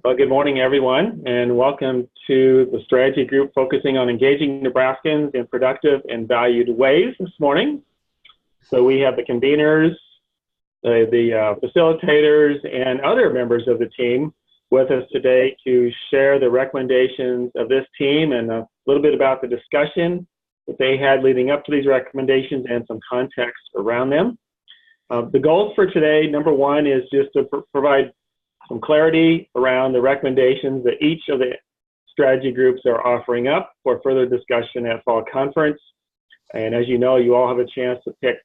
Well, good morning, everyone, and welcome to the strategy group focusing on engaging Nebraskans in productive and valued ways this morning. So we have the conveners, the facilitators, and other members of the team with us today to share the recommendations of this team and a little bit about the discussion that they had leading up to these recommendations and some context around them. The goals for today, number one, is just to provide some clarity around the recommendations that each of the strategy groups are offering up for further discussion at Fall Conference. And as you know, you all have a chance to pick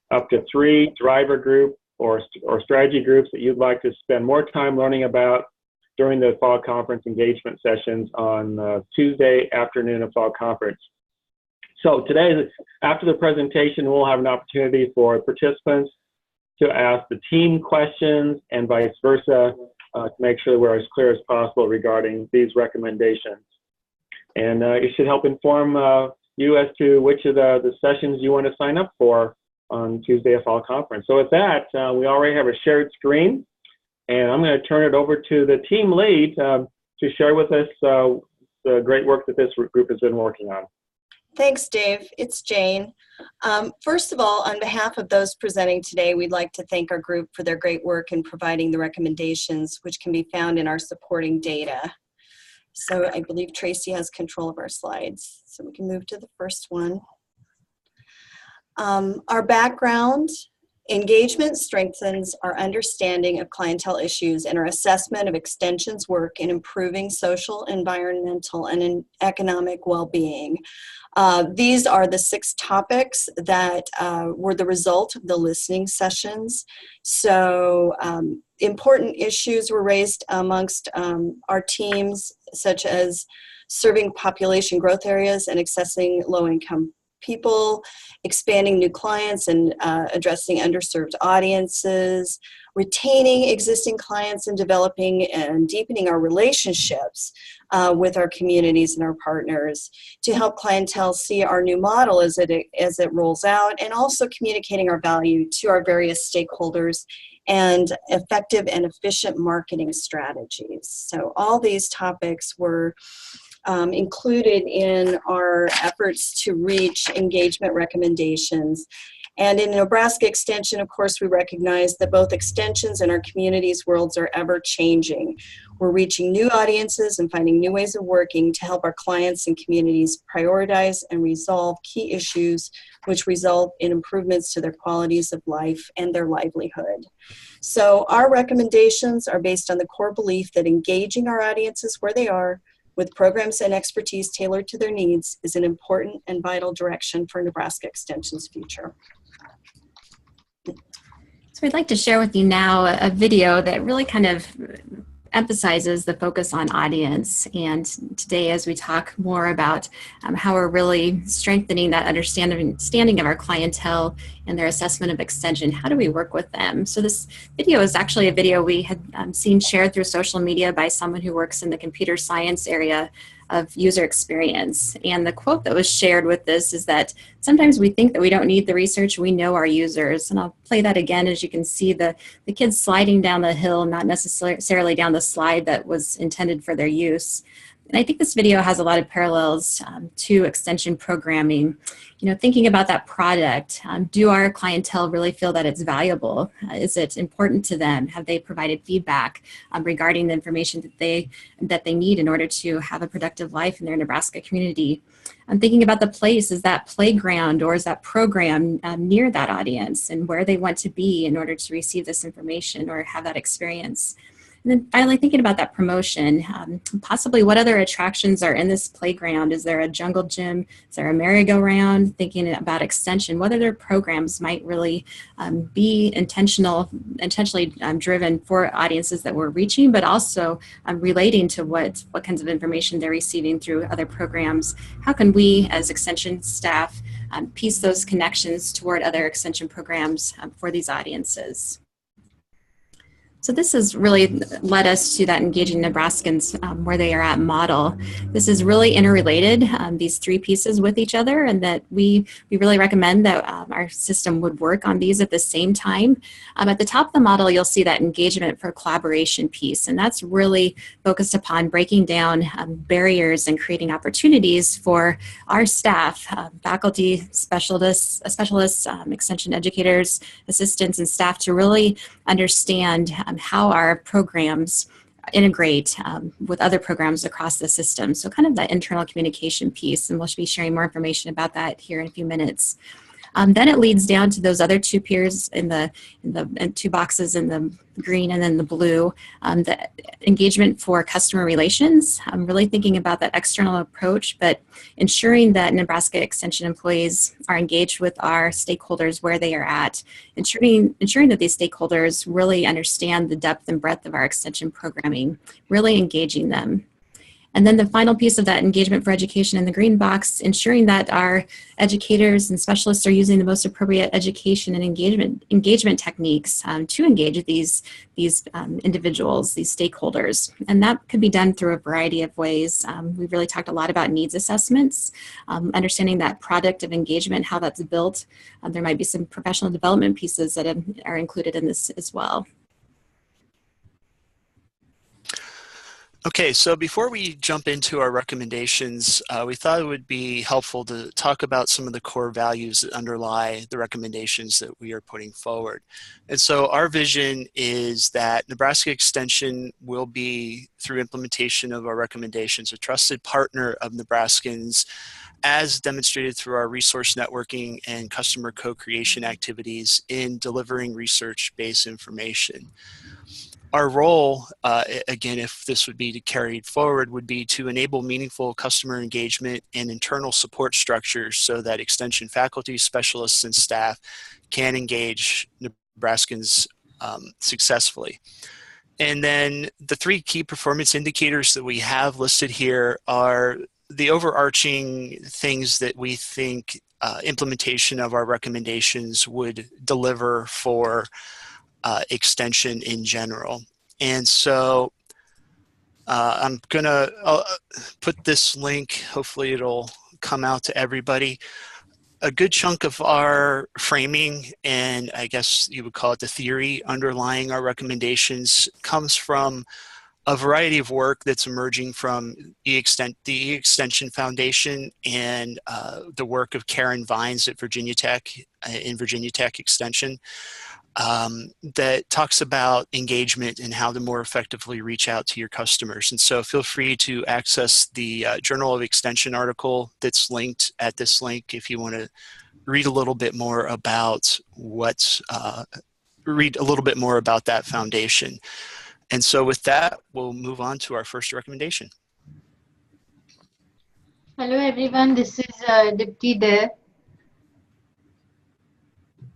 up to 3 driver group or strategy groups that you'd like to spend more time learning about during the Fall Conference engagement sessions on Tuesday afternoon of Fall Conference. So today, after the presentation, we'll have an opportunity for participants to ask the team questions and vice versa to make sure we're as clear as possible regarding these recommendations. And it should help inform you as to which of the sessions you want to sign up for on Tuesday at Fall Conference. So with that, we already have a shared screen, and I'm going to turn it over to the team lead to share with us the great work that this group has been working on. Thanks, Dave. It's Jane. First of all, on behalf of those presenting today, we'd like to thank our group for their great work in providing the recommendations, which can be found in our supporting data. So I believe Tracy has control of our slides, so we can move to the first one. Our background: engagement strengthens our understanding of clientele issues and our assessment of Extension's work in improving social, environmental, and economic well-being. These are the 6 topics that were the result of the listening sessions. So important issues were raised amongst our teams, such as serving population growth areas and accessing low-income people, expanding new clients and addressing underserved audiences, retaining existing clients, and developing and deepening our relationships with our communities and our partners to help clientele see our new model as it rolls out, and also communicating our value to our various stakeholders and effective and efficient marketing strategies. So all these topics were included in our efforts to reach engagement recommendations. And in Nebraska Extension, of course, we recognize that both Extensions and our communities' worlds are ever changing. We're reaching new audiences and finding new ways of working to help our clients and communities prioritize and resolve key issues which result in improvements to their qualities of life and their livelihood. So our recommendations are based on the core belief that engaging our audiences where they are with programs and expertise tailored to their needs is an important and vital direction for Nebraska Extension's future. So I'd like to share with you now a video that really kind of emphasizes the focus on audience. And today, as we talk more about how we're really strengthening that understanding of our clientele and their assessment of Extension, how do we work with them? So this video is actually a video we had seen shared through social media by someone who works in the computer science area of user experience. And the quote that was shared with this is that sometimes we think that we don't need the research, we know our users. And I'll play that again. As you can see the kids sliding down the hill, not necessarily down the slide that was intended for their use. And I think this video has a lot of parallels to Extension programming. You know, thinking about that product, do our clientele really feel that it's valuable? Is it important to them? Have they provided feedback regarding the information that they need in order to have a productive life in their Nebraska community? I'm thinking about the place. Is that playground or is that program near that audience and where they want to be in order to receive this information or have that experience? And then finally, thinking about that promotion, possibly what other attractions are in this playground? Is there a jungle gym? Is there a merry-go-round? Thinking about Extension, what other programs might really be intentionally driven for audiences that we're reaching, but also relating to what kinds of information they're receiving through other programs. How can we, as Extension staff, piece those connections toward other Extension programs for these audiences? So this has really led us to that Engaging Nebraskans where they are at model. This is really interrelated, these three pieces with each other, and that we really recommend that our system would work on these at the same time. At the top of the model, you'll see that engagement for collaboration piece, and that's really focused upon breaking down barriers and creating opportunities for our staff, faculty, specialists, extension educators, assistants, and staff to really understand how our programs integrate with other programs across the system. So kind of that internal communication piece, and we'll be sharing more information about that here in a few minutes. Then it leads down to those other two piers in the two boxes in the green and then the blue, the engagement for customer relations. I'm really thinking about that external approach, but ensuring that Nebraska Extension employees are engaged with our stakeholders where they are at, ensuring that these stakeholders really understand the depth and breadth of our extension programming, really engaging them. And then the final piece of that engagement for education in the green box, ensuring that our educators and specialists are using the most appropriate education and engagement techniques to engage these individuals, these stakeholders. And that could be done through a variety of ways. We've really talked a lot about needs assessments, understanding that product of engagement, how that's built. There might be some professional development pieces that are included in this as well. Okay, so before we jump into our recommendations, we thought it would be helpful to talk about some of the core values that underlie the recommendations that we are putting forward. And so our vision is that Nebraska Extension will be, through implementation of our recommendations, a trusted partner of Nebraskans, as demonstrated through our resource networking and customer co-creation activities in delivering research-based information. Our role, again, if this would be carried forward, would be to enable meaningful customer engagement and internal support structures so that Extension faculty, specialists, and staff can engage Nebraskans successfully. And then the three key performance indicators that we have listed here are the overarching things that we think implementation of our recommendations would deliver for extension in general. And so I'm gonna put this link, hopefully it'll come out to everybody. A good chunk of our framing, and I guess you would call it the theory underlying our recommendations, comes from a variety of work that's emerging from the E-Extension Foundation and the work of Karen Vines at Virginia Tech, in Virginia Tech Extension. That talks about engagement and how to more effectively reach out to your customers. And so feel free to access the Journal of Extension article that's linked at this link if you want to read a little bit more about that foundation. And so with that, we'll move on to our first recommendation. Hello everyone, this is Dipti there.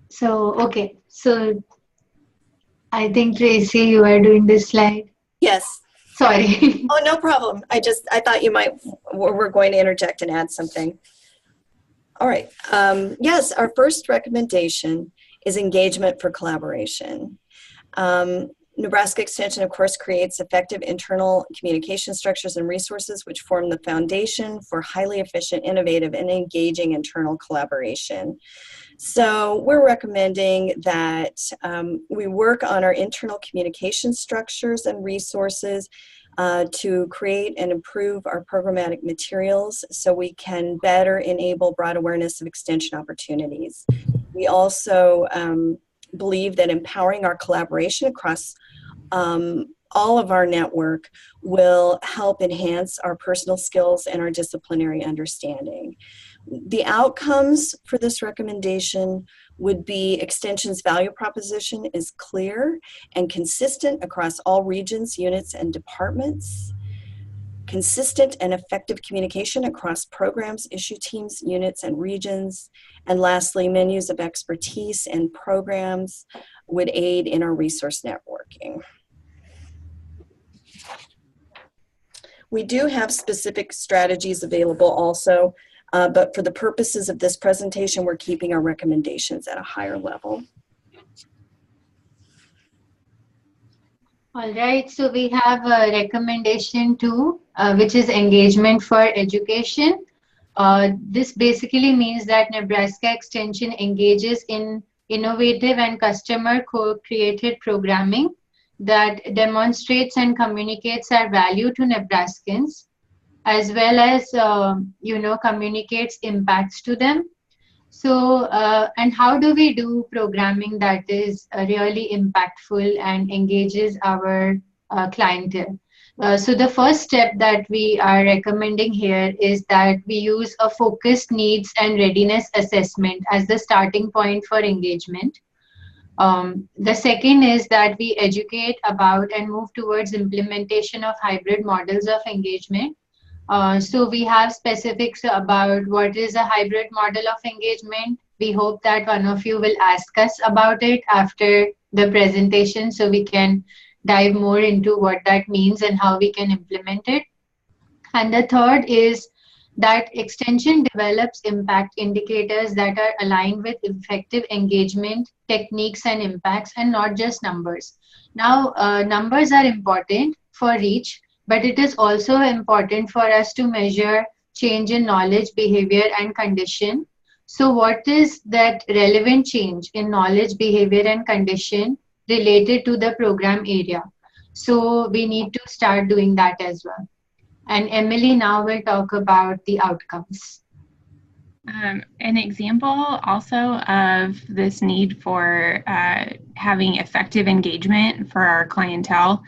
So I think Tracy, you are doing this slide. Yes. Sorry. Oh, no problem. I thought you were going to interject and add something. All right. Yes, our first recommendation is engagement for collaboration. Nebraska Extension, of course, creates effective internal communication structures and resources which form the foundation for highly efficient, innovative, and engaging internal collaboration. So we're recommending that we work on our internal communication structures and resources to create and improve our programmatic materials so we can better enable broad awareness of extension opportunities. We also believe that empowering our collaboration across all of our network will help enhance our personal skills and our disciplinary understanding. The outcomes for this recommendation would be Extension's value proposition is clear and consistent across all regions, units, and departments. Consistent and effective communication across programs, issue teams, units, and regions. And lastly, menus of expertise and programs would aid in our resource networking. We do have specific strategies available also, but for the purposes of this presentation, we're keeping our recommendations at a higher level. All right, so we have a recommendation two, which is engagement for education. This basically means that Nebraska Extension engages in innovative and customer co-created programming that demonstrates and communicates our value to Nebraskans, as well as communicates impacts to them. So, and how do we do programming that is really impactful and engages our clientele? So the first step that we are recommending here is that we use a focused needs and readiness assessment as the starting point for engagement. The second is that we educate about and move towards implementation of hybrid models of engagement. So we have specifics about what is a hybrid model of engagement. We hope that one of you will ask us about it after the presentation so we can dive more into what that means and how we can implement it. And the third is that extension develops impact indicators that are aligned with effective engagement techniques and impacts and not just numbers. Now, numbers are important for reach, but it is also important for us to measure change in knowledge, behavior, and condition. So what is that relevant change in knowledge, behavior, and condition related to the program area? So we need to start doing that as well. And Emily now will talk about the outcomes. An example also of this need for having effective engagement for our clientele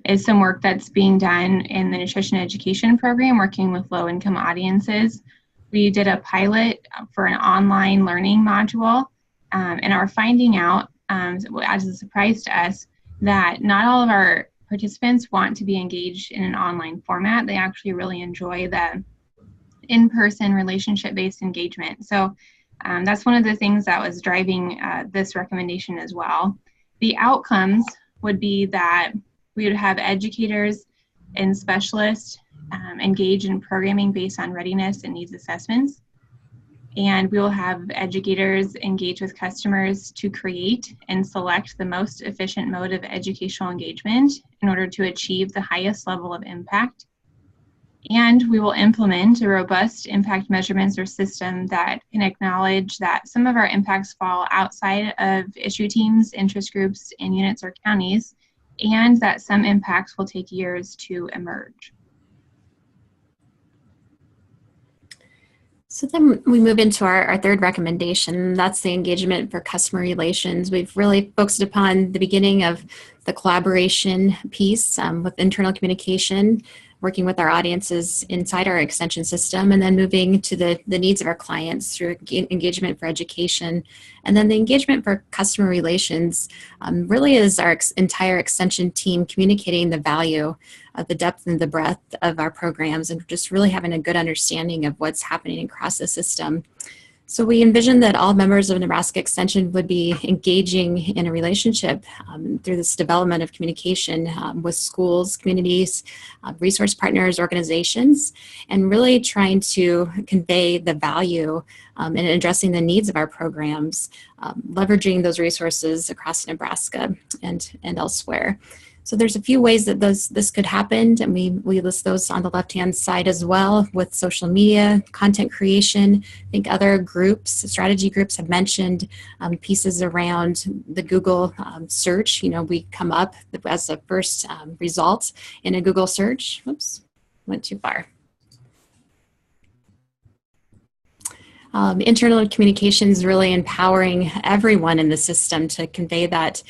is some work that's being done in the nutrition education program, working with low-income audiences. We did a pilot for an online learning module, and are finding out, as a surprise to us, that not all of our participants want to be engaged in an online format. They actually really enjoy the in-person relationship-based engagement. So that's one of the things that was driving this recommendation as well. The outcomes would be that we would have educators and specialists engage in programming based on readiness and needs assessments. And we will have educators engage with customers to create and select the most efficient mode of educational engagement in order to achieve the highest level of impact. And we will implement a robust impact measurements or system that can acknowledge that some of our impacts fall outside of issue teams, interest groups, and units or counties, and that some impacts will take years to emerge. So then we move into our third recommendation. That's the engagement for customer relations. We've really focused upon the beginning of the collaboration piece with internal communication, working with our audiences inside our extension system, and then moving to the needs of our clients through engagement for education. And then the engagement for customer relations really is our entire extension team communicating the value of the depth and the breadth of our programs and just really having a good understanding of what's happening across the system. So we envision that all members of Nebraska Extension would be engaging in a relationship through this development of communication with schools, communities, resource partners, organizations, and really trying to convey the value and addressing the needs of our programs, leveraging those resources across Nebraska and elsewhere. So there's a few ways that this could happen, and we list those on the left-hand side as well with social media, content creation. I think other groups, strategy groups have mentioned pieces around the Google search. You know, we come up as the first result in a Google search. Oops, went too far. Internal communications really empowering everyone in the system to convey that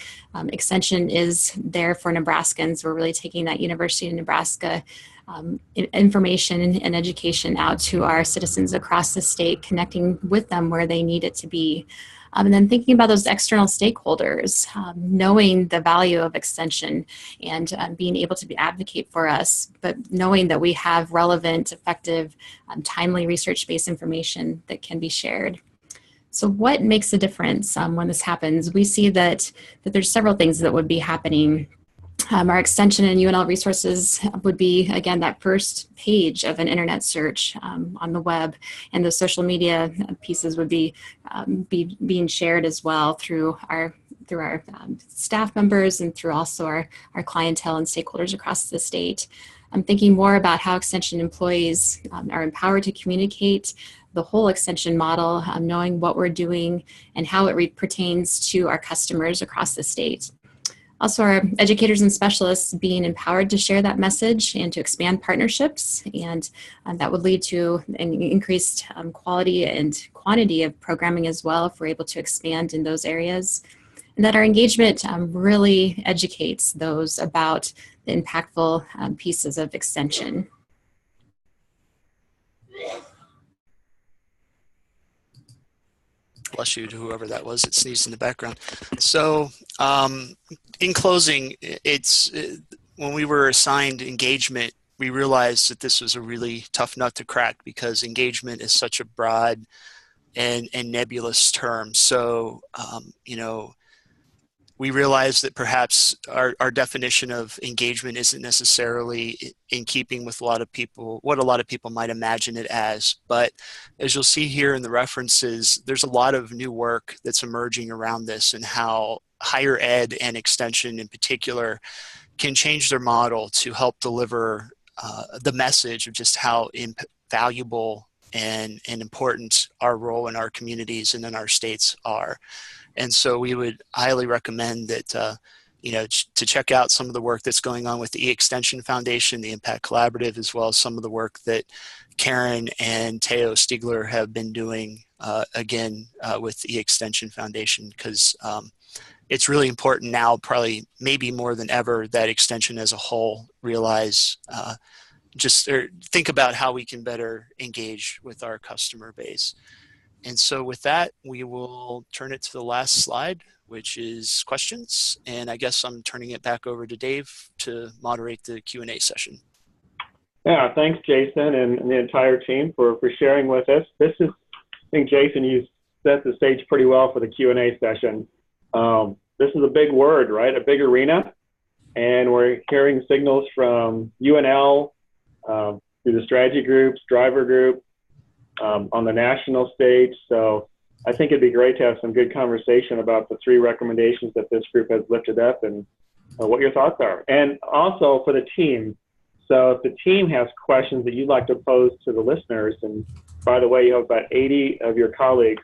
extension is there for Nebraskans. We're really taking that University of Nebraska information and education out to our citizens across the state, connecting with them where they need it to be. And then thinking about those external stakeholders, knowing the value of extension and being able to advocate for us, but knowing that we have relevant, effective, timely research-based information that can be shared. So what makes a difference when this happens? We see that there's several things that would be happening. Our extension and UNL resources would be, again, that first page of an internet search on the web, and the social media pieces would be being shared as well through our through our staff members and through also our clientele and stakeholders across the state. I'm thinking more about how Extension employees are empowered to communicate the whole Extension model, knowing what we're doing and how it pertains to our customers across the state. Also, our educators and specialists being empowered to share that message and to expand partnerships, and that would lead to an increased quality and quantity of programming as well if we're able to expand in those areas. And that our engagement really educates those about the impactful pieces of Extension. Bless you to whoever that was that sneezed in the background. So in closing, when we were assigned engagement, we realized that this was a really tough nut to crack because engagement is such a broad and nebulous term. So, we realized that perhaps our definition of engagement isn't necessarily in keeping with what a lot of people might imagine it as. But as you'll see here in the references, there's a lot of new work that's emerging around this and how higher ed and extension in particular can change their model to help deliver the message of just how valuable and important our role in our communities and in our states are. And so we would highly recommend that, to check out some of the work that's going on with the E-Extension Foundation, the Impact Collaborative, as well as some of the work that Karen and Teo Stiegler have been doing, with the E-Extension Foundation, because it's really important now, probably maybe more than ever, that Extension as a whole realize think about how we can better engage with our customer base. And so with that, we will turn it to the last slide, which is questions. And I guess I'm turning it back over to Dave to moderate the Q&A session. Yeah, thanks, Jason, and the entire team for sharing with us. I think, Jason, you set the stage pretty well for the Q&A session. This is a big word, right? A big arena. And we're hearing signals from UNL, through the strategy groups, driver group, on the national stage. So I think it'd be great to have some good conversation about the 3 recommendations that this group has lifted up and what your thoughts are. And also for the team. So if the team has questions that you'd like to pose to the listeners, and by the way, you have about 80 of your colleagues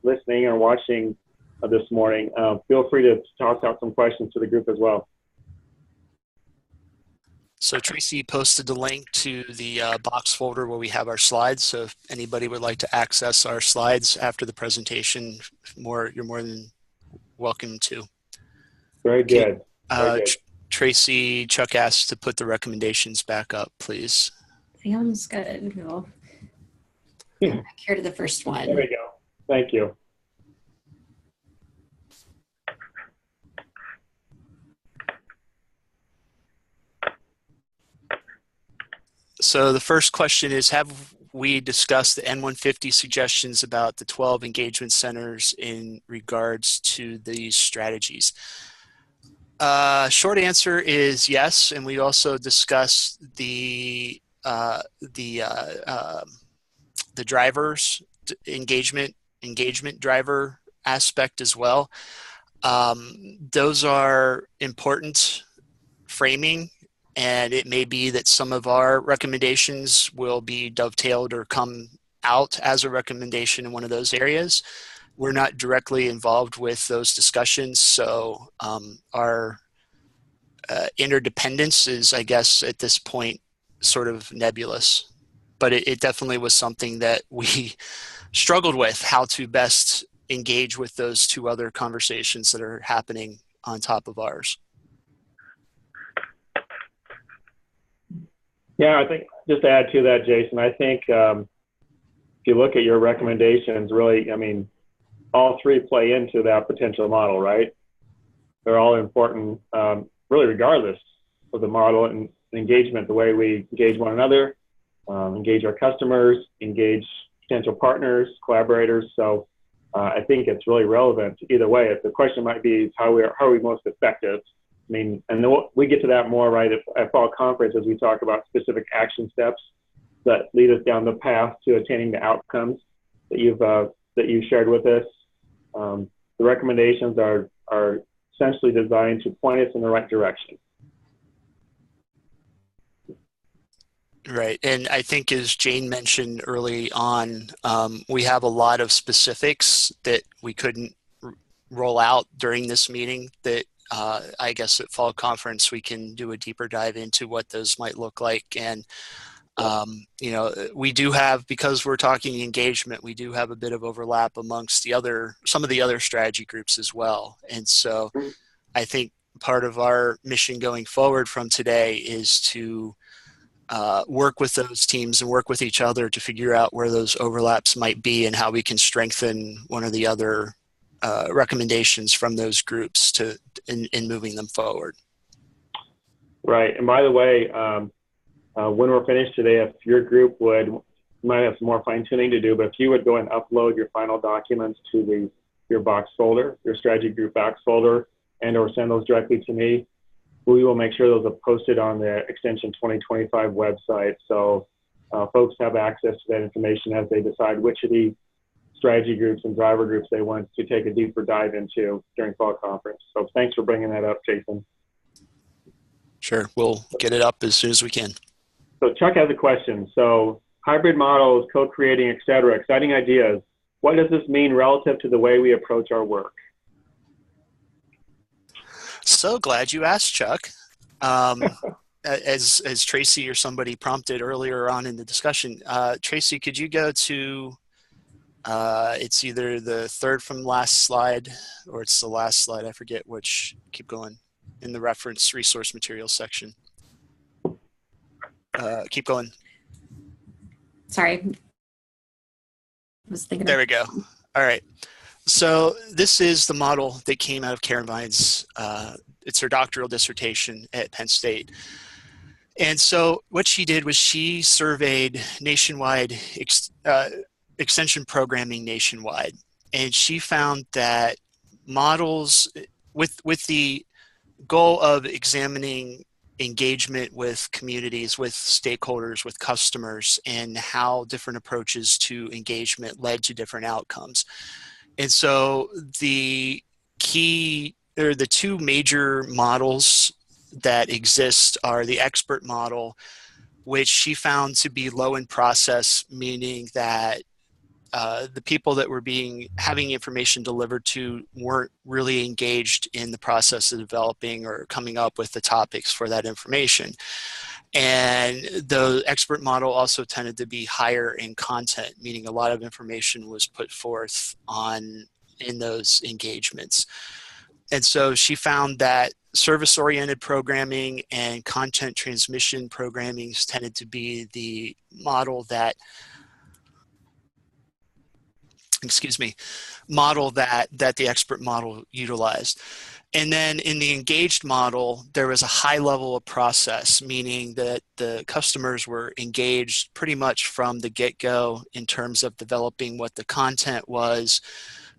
listening or watching this morning, feel free to toss out some questions to the group as well. So Tracy posted the link to the box folder where we have our slides. So if anybody would like to access our slides after the presentation, you're more than welcome to. Very good. Very good. Tracy, Chuck asked to put the recommendations back up, please. Sounds good. We'll come back here to the first one. There we go. Thank you. So the first question is, have we discussed the N150 suggestions about the 12 engagement centers in regards to these strategies? Short answer is yes, and we also discussed the drivers engagement driver aspect as well. Those are important framing. And it may be that some of our recommendations will be dovetailed or come out as a recommendation in one of those areas. We're not directly involved with those discussions, so our interdependence is, I guess, at this point, sort of nebulous. But it definitely was something that we struggled with, how to best engage with those 2 other conversations that are happening on top of ours. Yeah, I think just to add to that, Jason, I think if you look at your recommendations, really, I mean, all 3 play into that potential model, right? They're all important, really, regardless of the model and engagement, the way we engage one another, engage our customers, engage potential partners, collaborators. So I think it's really relevant either way. The question might be how are we most effective? I mean, and we get to that more, right, at fall conference as we talk about specific action steps that lead us down the path to attaining the outcomes that you've shared with us. The recommendations are essentially designed to point us in the right direction. Right. And I think as Jane mentioned early on, we have a lot of specifics that we couldn't roll out during this meeting that I guess at fall conference we can do a deeper dive into what those might look like. And you know, we do have, because we're talking engagement, we do have a bit of overlap amongst some of the other strategy groups as well. And so I think part of our mission going forward from today is to work with those teams and work with each other to figure out where those overlaps might be and how we can strengthen one or the other recommendations from those groups in moving them forward. Right. And by the way, when we're finished today, if your group you might have some more fine tuning to do, but if you would go and upload your final documents to your box folder, your strategy group box folder, and or send those directly to me, we will make sure those are posted on the Extension 2025 website. So folks have access to that information as they decide which of these strategy groups and driver groups they want to take a deeper dive into during fall conference. So thanks for bringing that up, Jason. Sure, we'll get it up as soon as we can. So Chuck has a question. So hybrid models, co-creating, et cetera, exciting ideas. What does this mean relative to the way we approach our work? So glad you asked, Chuck. As Tracy or somebody prompted earlier on in the discussion, Tracy, could you go to, it's either the third from last slide or it's the last slide, I forget which, keep going, in the reference resource materials section. Keep going. Sorry. I was thinking there we go. All right. So this is the model that came out of Karen Vine's, it's her doctoral dissertation at Penn State. And so what she did was she surveyed nationwide extension programming nationwide. And she found that models with the goal of examining engagement with communities, with stakeholders, with customers, and how different approaches to engagement led to different outcomes. And so the two major models that exist are the expert model, which she found to be low in process, meaning that the people that were having information delivered to weren't really engaged in the process of developing or coming up with the topics for that information. And the expert model also tended to be higher in content, meaning a lot of information was put forth in those engagements. And so she found that service-oriented programming and content transmission programming tended to be the model that the expert model utilized. And then in the engaged model, there was a high level of process, meaning that the customers were engaged pretty much from the get-go in terms of developing what the content was,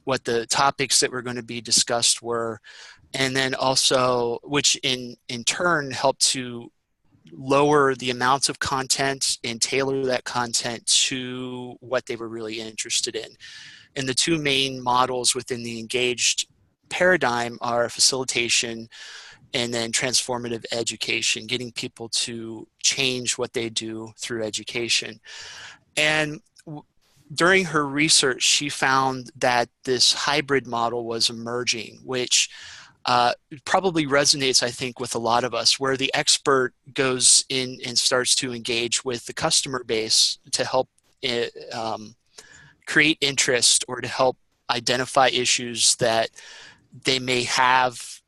what the topics that were going to be discussed were, and then also, which in turn helped to lower the amounts of content and tailor that content to what they were really interested in. And the two main models within the engaged paradigm are facilitation and then transformative education, getting people to change what they do through education. And during her research, she found that this hybrid model was emerging, which probably resonates, I think, with a lot of us, where the expert goes in and starts to engage with the customer base to help create interest or to help identify issues that they may have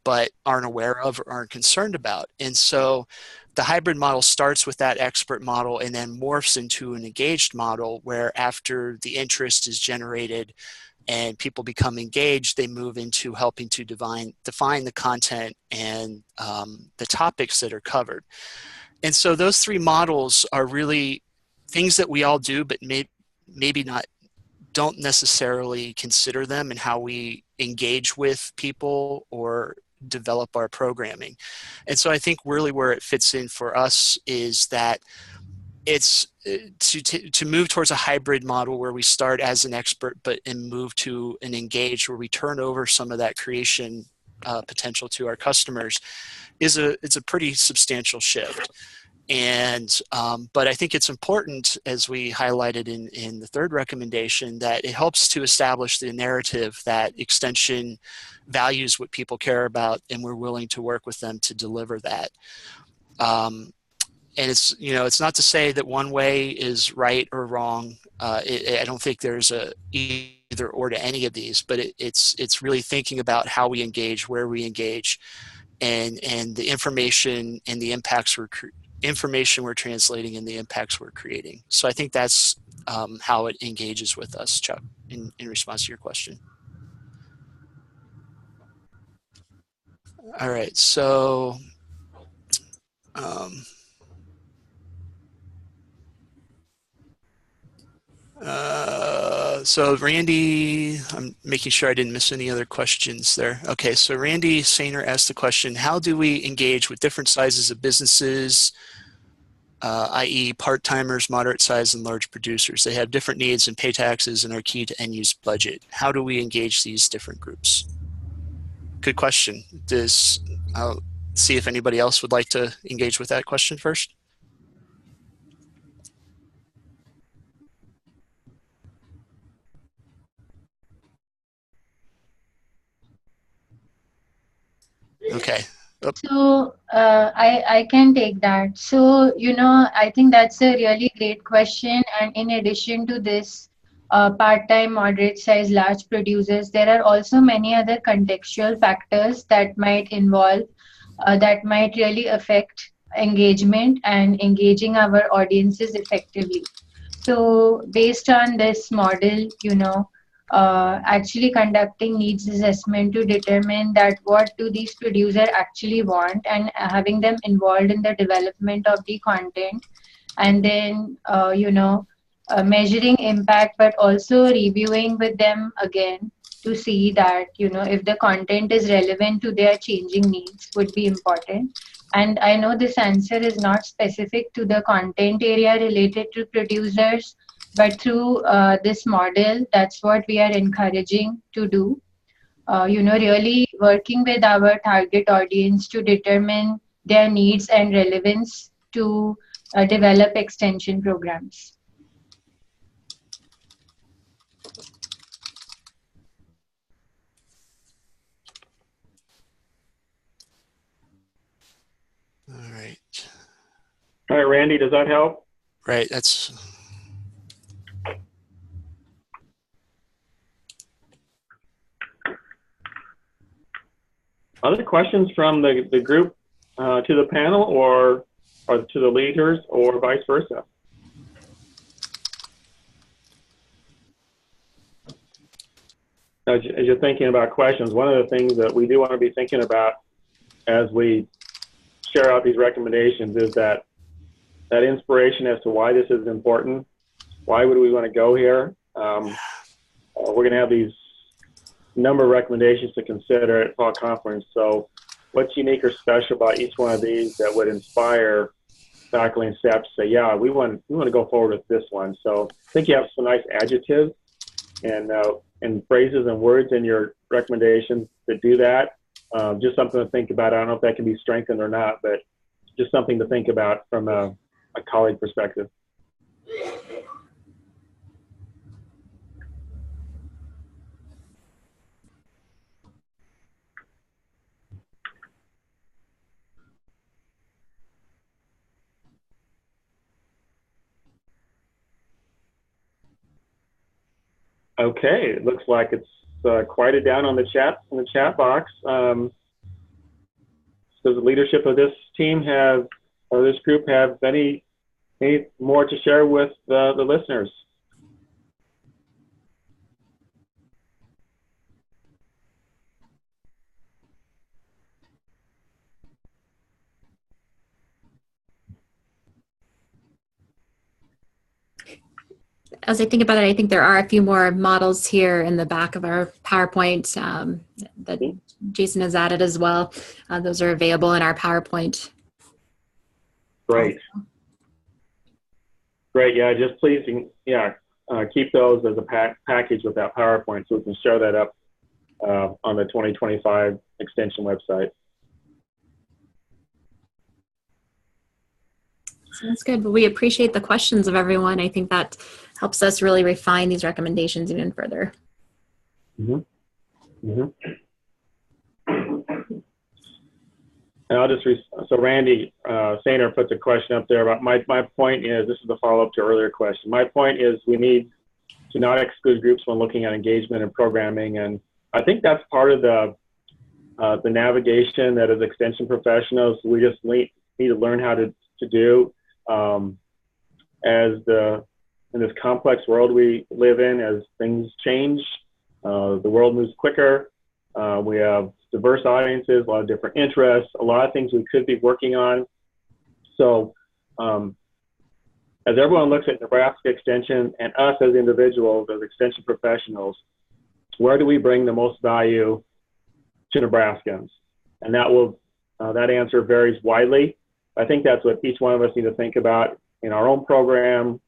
but aren't aware of or aren't concerned about. And so the hybrid model starts with that expert model and then morphs into an engaged model where after the interest is generated and people become engaged, they move into helping to define the content and the topics that are covered. And so those three models are really things that we all do, but maybe don't necessarily consider them in how we engage with people or develop our programming. And so I think really where it fits in for us is that it's to move towards a hybrid model where we start as an expert and move to an engaged where we turn over some of that creation potential to our customers it's a pretty substantial shift. And but I think it's important, as we highlighted in the third recommendation, that it helps to establish the narrative that extension values what people care about, and we're willing to work with them to deliver that. And it's, you know, it's not to say that one way is right or wrong. I don't think there's a either or to any of these, but it's really thinking about how we engage, where we engage, and the information and the impacts information we're translating and the impacts we're creating. So I think that's how it engages with us, Chuck, in response to your question. All right, so so Randy, I'm making sure I didn't miss any other questions there. Okay, so Randy Sainer asked the question, how do we engage with different sizes of businesses, i.e. part-timers, moderate size, and large producers? They have different needs and pay taxes and are key to end-use budget. How do we engage these different groups? Good question. I'll see if anybody else would like to engage with that question first. Okay. Oh. So I can take that. So, you know, I think that's a really great question. And in addition to this, part-time, moderate size, large producers, there are also many other contextual factors that might involve, that might really affect engagement and engaging our audiences effectively. So based on this model, you know, actually conducting needs assessment to determine that what do these producers actually want, and having them involved in the development of the content, and then you know, measuring impact, but also reviewing with them again to see that, you know, if the content is relevant to their changing needs would be important. And I know this answer is not specific to the content area related to producers, but through this model, that's what we are encouraging to do. You know, really working with our target audience to determine their needs and relevance to develop extension programs. All right. All right, Randy, does that help? Right, that's... Other questions from the group to the panel, or to the leaders, or vice versa? As you're thinking about questions, one of the things that we do want to be thinking about as we share out these recommendations is that inspiration as to why this is important. Why would we want to go here? We're going to have these number of recommendations to consider at fall conference. So what's unique or special about each one of these that would inspire faculty and staff to say, yeah, we want to go forward with this one? So I think you have some nice adjectives and phrases and words in your recommendations that do that. Just something to think about. I don't know if that can be strengthened or not, but just something to think about from a colleague perspective. Okay, it looks like it's quieted down on the chat box. Does the leadership of this team or this group have any more to share with the listeners? As I think about it, I think there are a few more models here in the back of our PowerPoint that Jason has added as well. Those are available in our PowerPoint. Great. Great, yeah, just please, keep those as a package with that PowerPoint so we can show that up on the 2025 Extension website. Sounds good. Well, we appreciate the questions of everyone. I think that helps us really refine these recommendations even further. Mm-hmm. Mm-hmm. And I'll just, so Randy Sainer puts a question up there about my point is, this is a follow-up to earlier question. My point is we need to not exclude groups when looking at engagement and programming. And I think that's part of the navigation that as extension professionals, we just need to learn how to do in this complex world we live in, as things change, the world moves quicker. We have diverse audiences, a lot of different interests, a lot of things we could be working on. So as everyone looks at Nebraska Extension and us as individuals, as extension professionals, where do we bring the most value to Nebraskans? And that answer varies widely. I think that's what each one of us need to think about in our own program,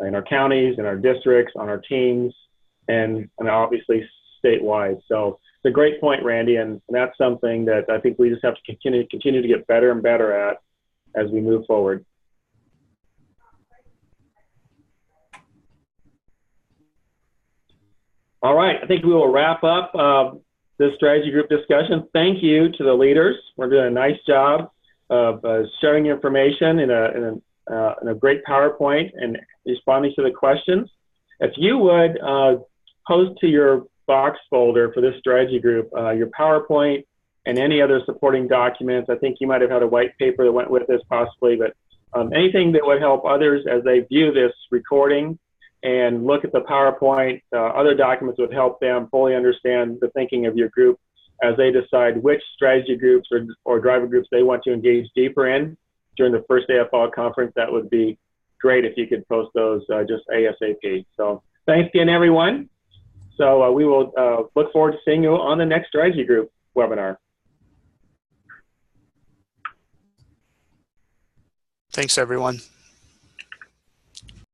in our counties, in our districts, on our teams, and obviously statewide. So it's a great point, Randy, and that's something that I think we just have to continue to get better and better at as we move forward. All right, I think we will wrap up this strategy group discussion. Thank you to the leaders. We're doing a nice job of sharing information in a great PowerPoint and responding to the questions. If you would post to your box folder for this strategy group your PowerPoint and any other supporting documents. I think you might have had a white paper that went with this possibly, but anything that would help others as they view this recording and look at the PowerPoint, other documents would help them fully understand the thinking of your group as they decide which strategy groups or driver groups they want to engage deeper in during the first day of fall conference. That would be great if you could post those just ASAP. So thanks again, everyone. So we will look forward to seeing you on the next strategy group webinar. Thanks, everyone.